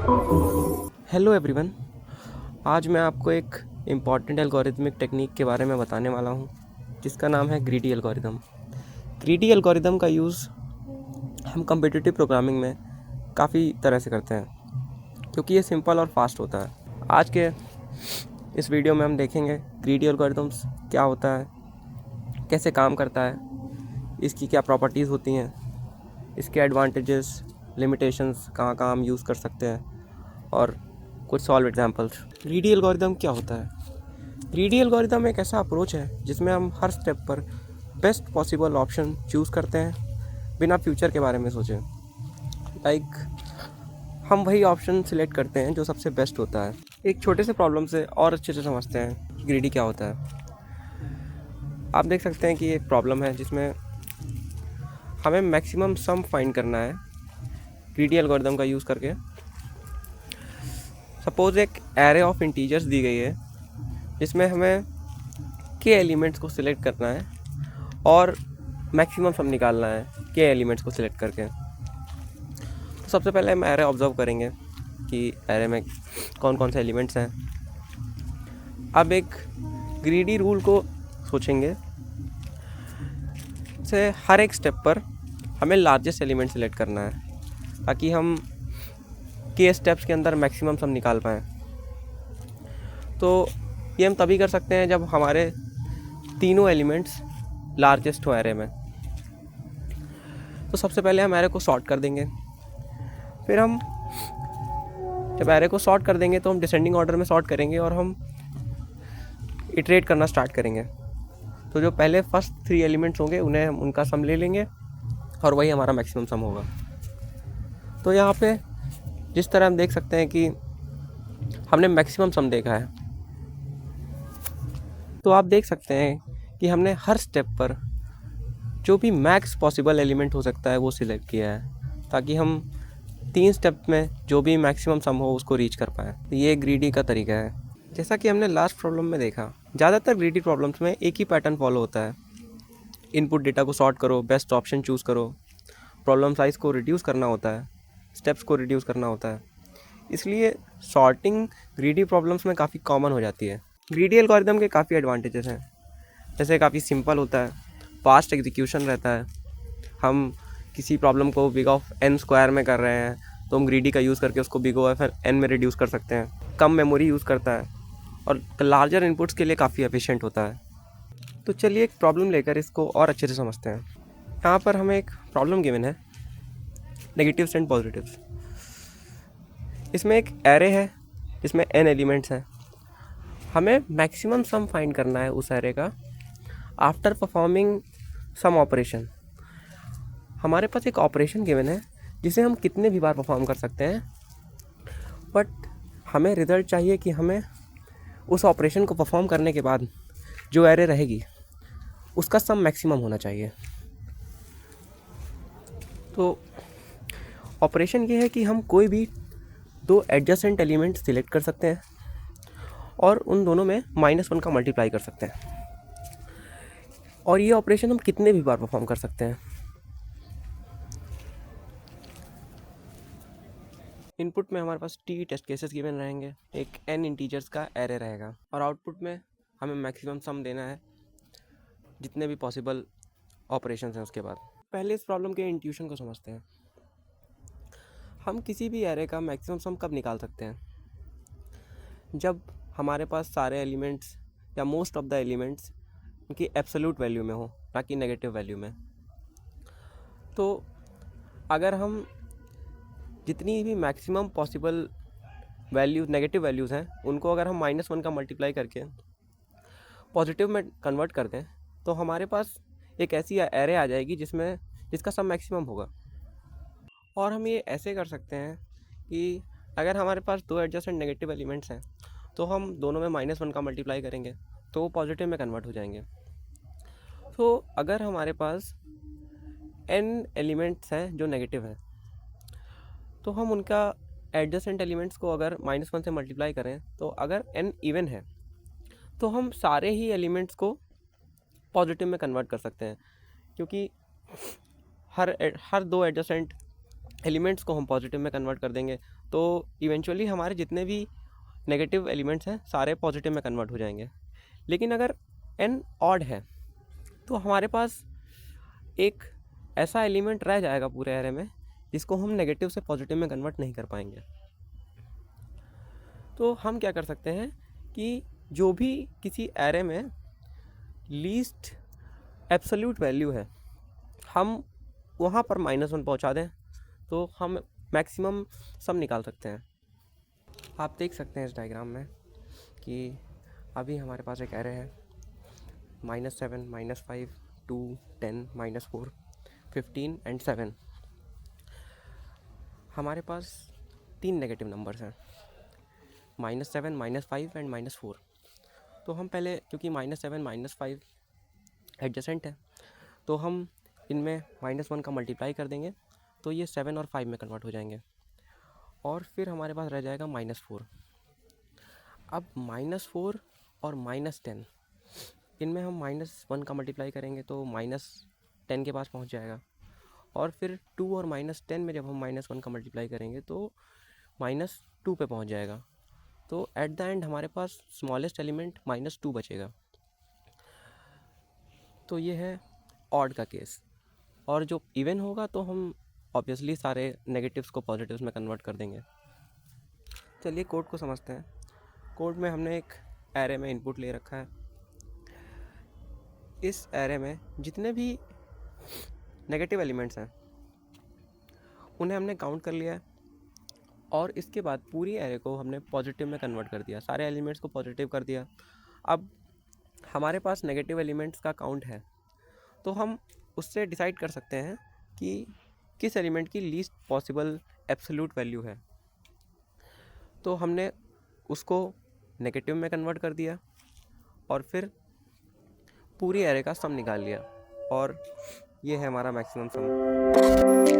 Hello everyone. आज मैं आपको एक इम्पॉर्टेंट एल्गोरिथमिक टेक्निक के बारे में बताने वाला हूँ जिसका नाम है ग्रीडी एल्गोरिथम। ग्रीडी एल्गोरिथम का यूज़ हम कम्पिटिटिव प्रोग्रामिंग में काफ़ी तरह से करते हैं क्योंकि ये सिंपल और फास्ट होता है। आज के इस वीडियो में हम देखेंगे ग्रीडी एल्गोरिथम्स क्या होता है, कैसे काम करता है, इसकी क्या प्रॉपर्टीज़ होती हैं, इसके एडवांटेजेस, लिमिटेशंस, कहाँ कहाँ हम यूज़ कर सकते हैं और कुछ सॉल्व एग्जांपल्स। ग्रीडी एल्गोरिथम क्या होता है? ग्रीडी एल्गोरिथम एक ऐसा अप्रोच है जिसमें हम हर स्टेप पर बेस्ट पॉसिबल ऑप्शन चूज़ करते हैं बिना फ्यूचर के बारे में सोचे। हम वही ऑप्शन सिलेक्ट करते हैं जो सबसे बेस्ट होता है। एक छोटे से प्रॉब्लम से और अच्छे से समझते हैं कि ग्रीडी क्या होता है। आप देख सकते हैं कि एक प्रॉब्लम है जिसमें हमें मैक्सिमम सम फाइंड करना है ग्रीडी एल्गोरिथम का यूज़ करके। सपोज़ एक एरे ऑफ इंटीजर्स दी गई है जिसमें हमें के एलिमेंट्स को सिलेक्ट करना है और मैक्सिमम सम निकालना है के एलिमेंट्स को सिलेक्ट करके। तो सबसे पहले हम एरे ऑब्जर्व करेंगे कि एरे में कौन कौन से एलिमेंट्स हैं। अब एक ग्रीडी रूल को सोचेंगे से हर एक स्टेप पर हमें लार्जेस्ट एलिमेंट सिलेक्ट करना है ताकि हम के स्टेप्स के अंदर मैक्सिमम सम निकाल पाएँ। तो ये हम तभी कर सकते हैं जब हमारे तीनों एलिमेंट्स लार्जेस्ट हो एरे में। तो सबसे पहले हम एरे को सॉर्ट कर देंगे। फिर हम जब एरे को सॉर्ट कर देंगे तो हम डिसेंडिंग ऑर्डर में सॉर्ट करेंगे और हम इटरेट करना स्टार्ट करेंगे। तो जो पहले फर्स्ट 3 एलिमेंट्स होंगे उन्हें हम उनका सम ले लेंगे और वही हमारा मैक्सिमम सम होगा। तो यहाँ पे जिस तरह हम देख सकते हैं कि हमने मैक्सिमम सम देखा है, तो आप देख सकते हैं कि हमने हर स्टेप पर जो भी मैक्स पॉसिबल एलिमेंट हो सकता है वो सिलेक्ट किया है ताकि हम 3 स्टेप में जो भी मैक्सिमम सम हो उसको रीच कर पाएँ। तो ये ग्रीडी का तरीका है। जैसा कि हमने लास्ट प्रॉब्लम में देखा, ज़्यादातर ग्रीडी प्रॉब्लम्स में एक ही पैटर्न फॉलो होता है। इनपुट डेटा को सॉर्ट करो, बेस्ट ऑप्शन चूज़ करो, प्रॉब्लम साइज़ को रिड्यूस करना होता है, स्टेप्स को रिड्यूस करना होता है। इसलिए सॉर्टिंग ग्रीडी प्रॉब्लम्स में काफ़ी कॉमन हो जाती है। ग्रीडी एल्गोरिथम के काफ़ी एडवांटेजेस हैं, जैसे काफ़ी सिंपल होता है, फास्ट एग्जीक्यूशन रहता है। हम किसी प्रॉब्लम को बिग ऑफ n स्क्वायर में कर रहे हैं तो हम ग्रीडी का यूज़ करके उसको बिग ऑफ n में रिड्यूस कर सकते हैं। कम मेमोरी यूज़ करता है और लार्जर इनपुट्स के लिए काफ़ी एफिशिएंट होता है। तो चलिए एक प्रॉब्लम लेकर इसको और अच्छे से समझते हैं। यहाँ पर हमें एक प्रॉब्लम गिवन है, नेगेटिव्स एंड पॉजिटिव्स। इसमें एक एरे है जिसमें n एलिमेंट्स हैं। हमें मैक्सिमम सम फाइंड करना है उस एरे का आफ्टर परफॉर्मिंग सम ऑपरेशन। हमारे पास एक ऑपरेशन गिवन है जिसे हम कितने भी बार परफॉर्म कर सकते हैं, बट हमें रिजल्ट चाहिए कि हमें उस ऑपरेशन को परफॉर्म करने के बाद जो एरे रहेगी उसका सम मैक्सिमम होना चाहिए। तो ऑपरेशन ये है कि हम कोई भी 2 एडजेसेंट एलिमेंट सिलेक्ट कर सकते हैं और उन दोनों में -1 का मल्टीप्लाई कर सकते हैं, और ये ऑपरेशन हम कितने भी बार परफॉर्म कर सकते हैं। इनपुट में हमारे पास t टेस्ट केसेस गिवन रहेंगे, एक n इंटीजर्स का एरे रहेगा और आउटपुट में हमें मैक्सिमम सम देना है जितने भी पॉसिबल ऑपरेशंस हैं उसके बाद। पहले इस प्रॉब्लम के इंट्यूशन को समझते हैं। हम किसी भी एरे का मैक्सिमम सम कब निकाल सकते हैं? जब हमारे पास सारे एलिमेंट्स या मोस्ट ऑफ द एलिमेंट्स उनकी एब्सोल्यूट वैल्यू में हो, ना कि नेगेटिव वैल्यू में। तो अगर हम जितनी भी maximum possible value negative values हैं उनको अगर हम -1 का मल्टीप्लाई करके पॉजिटिव में कन्वर्ट कर दें तो हमारे पास एक ऐसी एरे आ जाएगी जिसका सम मैक्सिमम होगा। और हम ये ऐसे कर सकते हैं कि अगर हमारे पास 2 एडजेसेंट नेगेटिव एलिमेंट्स हैं तो हम दोनों में -1 का मल्टीप्लाई करेंगे तो वो पॉजिटिव में कन्वर्ट हो जाएंगे। तो अगर हमारे पास n एलिमेंट्स हैं जो नेगेटिव हैं तो हम उनका एडजेसेंट एलिमेंट्स को अगर -1 से मल्टीप्लाई करें तो अगर n इवन है तो हम सारे ही एलिमेंट्स को पॉजिटिव में कन्वर्ट कर सकते हैं, क्योंकि हर 2 एडजेसेंट एलिमेंट्स को हम पॉजिटिव में कन्वर्ट कर देंगे तो इवेंचुअली हमारे जितने भी नेगेटिव एलिमेंट्स हैं सारे पॉजिटिव में कन्वर्ट हो जाएंगे। लेकिन अगर n ऑड है तो हमारे पास एक ऐसा एलिमेंट रह जाएगा पूरे एरे में जिसको हम नेगेटिव से पॉजिटिव में कन्वर्ट नहीं कर पाएंगे। तो हम क्या कर सकते हैं कि जो भी किसी एरे में लीस्ट एब्सोल्यूट वैल्यू है हम वहाँ पर -1 पहुँचा दें तो हम मैक्सिमम सम निकाल सकते हैं। आप देख सकते हैं इस डायग्राम में कि अभी हमारे पास एक एरे है -7, -5, 2, 10, -4, 15 एंड 7। हमारे पास 3 नेगेटिव नंबर्स हैं -7, -5 एंड -4। तो हम पहले क्योंकि -7, -5 एडजेसेंट है तो हम इनमें -1 का मल्टीप्लाई कर देंगे तो ये 7 और 5 में कन्वर्ट हो जाएंगे और फिर हमारे पास रह जाएगा -4। अब -4 और -10 इनमें हम -1 का मल्टीप्लाई करेंगे तो -10 के पास पहुंच जाएगा और फिर 2 और -10 में जब हम -1 का मल्टीप्लाई करेंगे तो -2 पे पहुंच जाएगा। तो एट द एंड हमारे पास स्मॉलेस्ट एलिमेंट -2 बचेगा। तो ये है ऑड का केस। और जो इवन होगा तो हम ऑब्वियसली सारे नेगेटिव्स को पॉजिटिव्स में कन्वर्ट कर देंगे। चलिए कोड को समझते हैं। कोड में हमने एक एरे में इनपुट ले रखा है। इस एरे में जितने भी नेगेटिव एलिमेंट्स हैं उन्हें हमने काउंट कर लिया है और इसके बाद पूरी एरे को हमने पॉजिटिव में कन्वर्ट कर दिया, सारे एलिमेंट्स को पॉजिटिव कर दिया। अब हमारे पास नेगेटिव एलिमेंट्स का काउंट है तो हम उससे डिसाइड कर सकते हैं कि किस एलिमेंट की लीस्ट पॉसिबल एब्सोल्यूट वैल्यू है। तो हमने उसको नेगेटिव में कन्वर्ट कर दिया और फिर पूरी एरे का सम निकाल लिया और ये है हमारा मैक्सिमम सम।